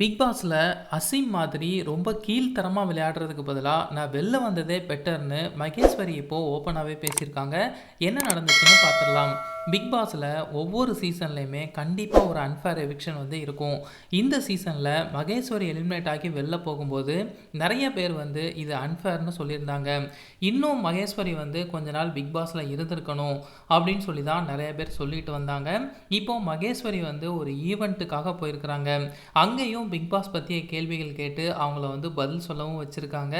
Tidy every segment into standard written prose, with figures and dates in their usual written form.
Big பாஸ்ல அசீம் மாதிரி ரொம்ப கீழ்த்தரமா விளையாடுறதுக்கு பதிலா, நான் வெளில வந்ததே பெட்டர்ன்னு மகேஸ்வரி இப்போ ஓப்பனாவே பேசியிருக்காங்க. என்ன நடந்துச்சுன்னு பார்த்துடலாம். பிக் பாஸ்ல ஒவ்வொரு சீசன்லயுமே கண்டிப்பா ஒரு அன்ஃபேர் எவிக்ஷன் வந்து இருக்கும். இந்த சீசன்ல மகேஸ்வரி எலிமினேட் ஆகி வெளில போகும்போது, நெறைய பேர் வந்து இது அன்ஃபேர்ன்னு சொல்லியிருந்தாங்க. இன்னும் மகேஸ்வரி வந்து கொஞ்ச நாள் பிக் பாஸ்ல இருந்திருக்கணும் அப்படின்னு சொல்லி தான் நெறைய பேர் சொல்லிட்டு வந்தாங்க. இப்போ மகேஸ்வரி வந்து ஒரு ஈவென்ட்டுக்காக போயிருக்கிறாங்க. அங்கேயும் பிக் பாஸ் பற்றிய கேள்விகள் கேட்டு அவங்கள வந்து பதில் சொல்லவும் வச்சுருக்காங்க.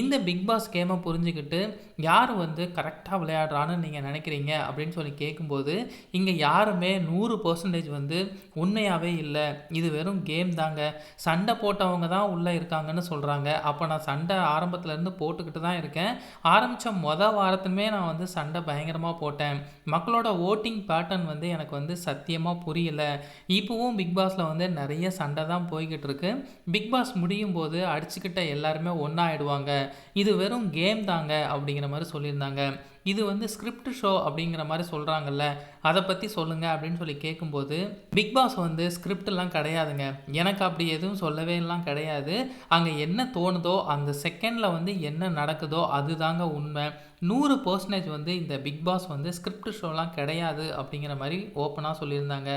இந்த பிக் பாஸ் கேமை புரிஞ்சுக்கிட்டு யார் வந்து கரெக்டாக விளையாடுறான்னு நீங்கள் நினைக்கிறீங்க அப்படின்னு சொல்லி கேட்கும்போது, இங்கே யாருமே 100% வந்து உண்மையாகவே இல்லை, இது வெறும் கேம் தாங்க, சண்டை போட்டவங்க தான் உள்ளே இருக்காங்கன்னு சொல்கிறாங்க. அப்போ நான் சண்டை ஆரம்பத்துலேருந்து போட்டுக்கிட்டு தான் இருக்கேன். ஆரம்பித்த வாரத்துமே நான் வந்து சண்டை பயங்கரமாக போட்டேன். மக்களோட ஓட்டிங் பேட்டர்ன் வந்து எனக்கு வந்து சத்தியமாக புரியல. இப்போவும் பிக் பாஸில் வந்து நிறைய சண்டை தான் போய்கிட்டு இருக்கு. பிக் பாஸ் முடியும் போது அடிச்சுக்கிட்ட எல்லாருமே ஒன்றாயிடுவாங்க, இது வெறும் கேம் தாங்க அப்படிங்கிற மாதிரி சொல்லியிருந்தாங்க. இது வந்து ஸ்கிரிப்ட் ஷோ அப்படிங்கிற மாதிரி சொல்கிறாங்கல்ல, அதை பற்றி சொல்லுங்கள் அப்படின்னு சொல்லி கேட்கும்போது, பிக் பாஸ் வந்து ஸ்கிரிப்டெல்லாம் கிடையாதுங்க, எனக்கு அப்படி எதுவும் சொல்லவே எல்லாம் கிடையாது. அங்கே என்ன தோணுதோ அந்த செகண்டில் வந்து என்ன நடக்குதோ அதுதாங்க உண்மை. 100% வந்து இந்த பிக் பாஸ் வந்து ஸ்கிரிப்ட் ஷோலாம் கிடையாது அப்படிங்கிற மாதிரி ஓப்பனாக சொல்லியிருந்தாங்க.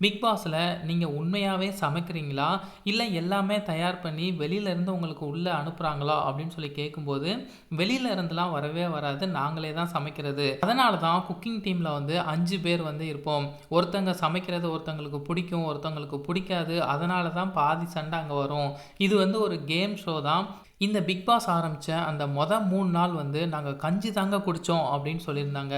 பிக் பாஸில் நீங்கள் உண்மையாகவே சமைக்கிறீங்களா, இல்லை எல்லாமே தயார் பண்ணி வெளியிலேருந்து உங்களுக்கு உள்ளே அனுப்புகிறாங்களா அப்படின்னு சொல்லி கேட்கும்போது, வெளியில இருந்துலாம் வரவே வராது, நாங்களே தான் சமைக்கிறது. அதனால தான் குக்கிங் டீமில் வந்து 5 பேர் வந்து இருப்போம். ஒருத்தங்க சமைக்கிறது ஒருத்தங்களுக்கு பிடிக்கும், ஒருத்தங்களுக்கு பிடிக்காது. அதனால தான் பாதி சண்டை அங்கே வரும். இது வந்து ஒரு கேம் ஷோ தான். இந்த பிக் பாஸ் ஆரம்பித்த அந்த 3 நாள் வந்து நாங்கள் கஞ்சி தாங்க குடித்தோம் அப்படின்னு சொல்லியிருந்தாங்க.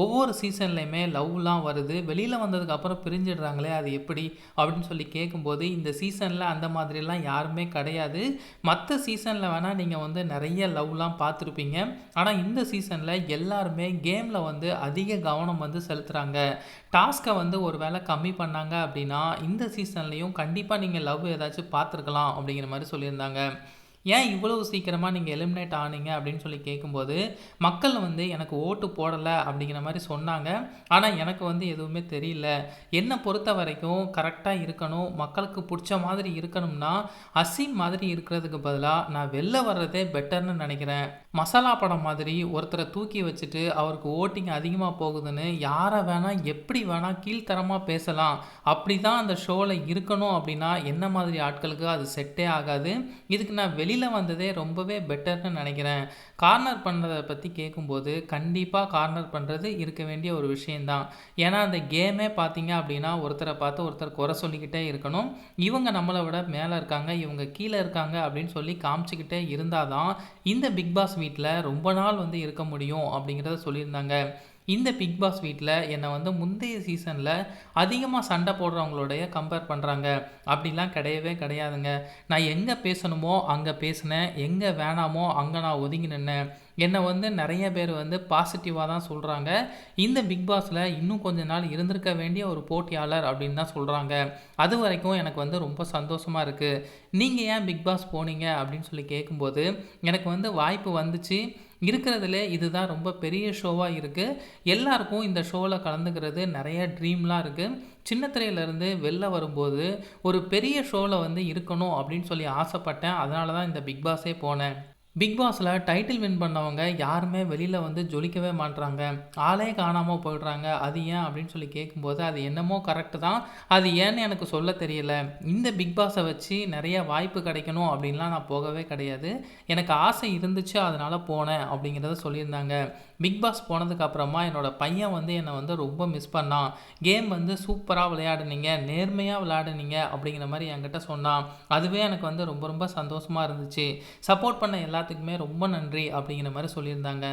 ஒவ்வொரு சீசன்லையுமே லவ்லாம் வருது, வெளியில் வந்ததுக்கப்புறம் பிரிஞ்சிடுறாங்களே அது எப்படி அப்படின்னு சொல்லி கேட்கும்போது, இந்த சீசனில் அந்த மாதிரிலாம் யாருமே கிடையாது. மற்ற சீசனில் வேணால் நீங்கள் வந்து நிறைய லவ்லாம் பார்த்துருப்பீங்க. ஆனால் இந்த சீசனில் எல்லாருமே கேமில் வந்து அதிக கவனம் வந்து செலுத்துகிறாங்க. டாஸ்க்கை வந்து ஒரு வேளை கம்மி பண்ணாங்க அப்படின்னா இந்த சீசன்லேயும் கண்டிப்பாக நீங்கள் லவ் ஏதாச்சும் பார்த்துருக்கலாம் அப்படிங்கிற மாதிரி சொல்லியிருந்தாங்க. ஏன் இவ்வளவு சீக்கிரமாக நீங்கள் எலிமினேட் ஆனீங்க அப்படின்னு சொல்லி கேட்கும்போது, மக்கள் வந்து எனக்கு ஓட்டு போடலை அப்படிங்கிற மாதிரி சொன்னாங்க. ஆனால் எனக்கு வந்து எதுவுமே தெரியல. என்னை பொறுத்த வரைக்கும் கரெக்டாக இருக்கணும், மக்களுக்கு பிடிச்ச மாதிரி இருக்கணும்னா அசீம் மாதிரி இருக்கிறதுக்கு பதிலாக நான் வெளில வர்றதே பெட்டர்னு நினைக்கிறேன். மசாலா படம் மாதிரி ஒருத்தரை தூக்கி வச்சுட்டு அவருக்கு ஓட்டிங் அதிகமாக போகுதுன்னு யாரை வேணால் எப்படி வேணால் கீழ்த்தரமாக பேசலாம். அப்படி தான் அந்த ஷோவில் இருக்கணும் அப்படின்னா என்ன மாதிரி ஆட்களுக்கு அது செட்டே ஆகாது. இதுக்கு நான் வெளியில் வந்ததே ரொம்பவே பெட்டர்னு நினைக்கிறேன். கார்னர் பண்ணுறதை பற்றி கேட்கும்போது, கண்டிப்பாக கார்னர் பண்ணுறது இருக்க வேண்டிய ஒரு விஷயந்தான். ஏன்னா அந்த கேமே பார்த்தீங்க அப்படின்னா ஒருத்தரை பார்த்து ஒருத்தர் குறை சொல்லிக்கிட்டே இருக்கணும். இவங்க நம்மளை விட மேலே இருக்காங்க, இவங்க கீழே இருக்காங்க அப்படின்னு சொல்லி காமிச்சிக்கிட்டே இருந்தால் தான் இந்த பிக் பாஸ் வீட்டில் ரொம்ப நாள் வந்து இருக்க முடியும் அப்படிங்கிறத சொல்லியிருந்தாங்க. இந்த பிக் பாஸ் வீட்டில் என்னை வந்து முந்தைய சீசனில் அதிகமாக சண்டை போடுறவங்களோடைய கம்பேர் பண்ணுறாங்க. அப்படிலாம் கிடையவே கிடையாதுங்க. நான் எங்கே பேசணுமோ அங்கே பேசினேன், எங்கே வேணாமோ அங்கே நான் ஒதுங்கி நின்னேன். என்னை வந்து நிறைய பேர் வந்து பாசிட்டிவாக தான் சொல்கிறாங்க. இந்த பிக் பாஸில் இன்னும் கொஞ்ச நாள் இருந்திருக்க வேண்டிய ஒரு போட்டியாளர் அப்படின்னு தான் சொல்கிறாங்க. அது வரைக்கும் எனக்கு வந்து ரொம்ப சந்தோஷமாக இருக்குது. நீங்கள் ஏன் பிக் பாஸ் போனீங்க அப்படின்னு சொல்லி கேட்கும்போது, எனக்கு வந்து வாய்ப்பு வந்துச்சு, இருக்கிறதுலே இதுதான் ரொம்ப பெரிய ஷோவாக இருக்குது. எல்லாருக்கும் இந்த ஷோவில் கலந்துக்கிறது நிறைய ட்ரீம்லாம் இருக்குது. சின்ன திரையிலேருந்து வெளில வரும்போது ஒரு பெரிய ஷோவில் வந்து இருக்கணும் அப்படின்னு சொல்லி ஆசைப்பட்டேன். அதனால தான் இந்த பிக் பாஸே போனேன். பிக் பாஸில் டைட்டில் வின் பண்ணவங்க யாருமே வெளியில் வந்து ஜொலிக்கவே மாட்றாங்க, ஆளே காணாமல் போயிடுறாங்க. அது ஏன் அப்படின்னு சொல்லி கேட்கும்போது, அது என்னமோ கரெக்டு தான், அது ஏன்னு எனக்கு சொல்ல தெரியல. இந்த பிக் பாஸை வச்சு நிறைய வாய்ப்பு கிடைக்கணும் அப்படின்லாம் நான் போகவே கிடையாது. எனக்கு ஆசை இருந்துச்சு, அதனால் போனேன் அப்படிங்கிறத சொல்லியிருந்தாங்க. பிக் பாஸ் போனதுக்கு அப்புறமா என்னோடய பையன் வந்து என்னை வந்து ரொம்ப மிஸ் பண்ணான். கேம் வந்து சூப்பராக விளையாடுனீங்க, நேர்மையாக விளையாடுனீங்க அப்படிங்கிற மாதிரி என்கிட்ட சொன்னான். அதுவே எனக்கு வந்து ரொம்ப ரொம்ப சந்தோஷமாக இருந்துச்சு. சப்போர்ட் பண்ண எல்லாத்துக்குமே ரொம்ப நன்றி அப்படிங்கிற மாதிரி சொல்லியிருந்தாங்க.